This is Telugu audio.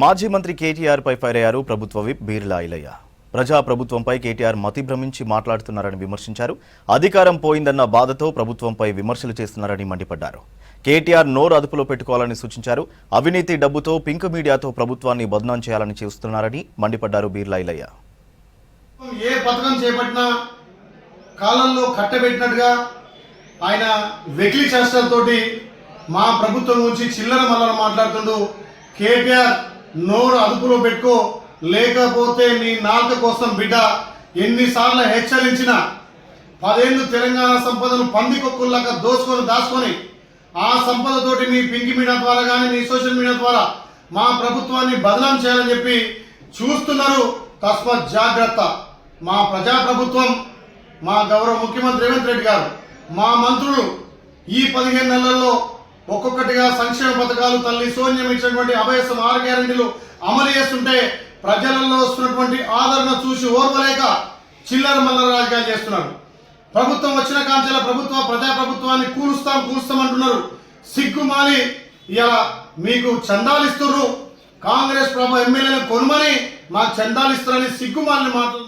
మాజీ మంత్రి కేటీఆర్ పై ఫైర్ అయ్యారు ప్రభుత్వ విప్ బీర్లా ఐలయ్య. ప్రజా ప్రభుత్వంపై కేటీఆర్ మతి భ్రమించి మాట్లాడుతున్నారని విమర్శించారు. అధికారం పోయిందన్న బాధతో ప్రభుత్వంపై విమర్శలు చేస్తున్నారని మండిపడ్డారు. కేటీఆర్ నోరు అదుపులో పెట్టుకోవాలని సూచించారు. అవినీతి డబ్బుతో పింక్ మీడియాతో ప్రభుత్వాన్ని బదనాం చేయాలని చూస్తున్నారని మండిపడ్డారు బీర్లా ఐలయ్య. ఏ పథకం చేపట్టినా కాలంలో కట్టబెట్టినట్టుగా ఆయన వెకిలి చేష్టలతోటి మా ప్రభుత్వం గురించి చిల్లర మల్లర మాట్లాడుతుండు. కేటీఆర్ నోరు అదుపులో పెట్టుకో, లేకపోతే నీ నాలుక కోసం బిడ్డ ఎన్నిసార్లు హెచ్చరించినా 10 ఏళ్ళు తెలంగాణ సంపదను పందికొక్కుల్లాగా దాచుకొని ఆ సంపదతోటి మీ పింక్ మీడియా ద్వారా కానీ మీ సోషల్ మీడియా ద్వారా మా ప్రభుత్వాన్ని బదనాం చేయాలని చెప్పి చూస్తున్నారు. తస్మాత్ జాగ్రత్త. మా ప్రజాప్రభుత్వం, మా గౌరవ ముఖ్యమంత్రి రేవంత్ రెడ్డి గారు, మా మంత్రులు ఈ 15 నెలల్లో ఒక్కొక్కటిగా సంక్షేమ పథకాలు, తల్లి సోన్యం ఇచ్చినటువంటి అభయసం 6 గ్యారెంటీలు అమలు చేస్తుంటే ప్రజలలో వస్తున్నటువంటి ఆదరణ చూసి ఓర్వలేక చిల్లర మల్లర రాజకీయాలు చేస్తున్నారు. ప్రభుత్వం వచ్చిన కాంచెల ప్రజాప్రభుత్వాన్ని కూలుస్తాం అంటున్నారు. సిగ్గుమాలి ఇలా మీకు చందాలు ఇస్తున్నారు. కాంగ్రెస్ ఎమ్మెల్యేలను కొనుమని మాకు చందాలు ఇస్తారని సిగ్గుమాలిన మాటలు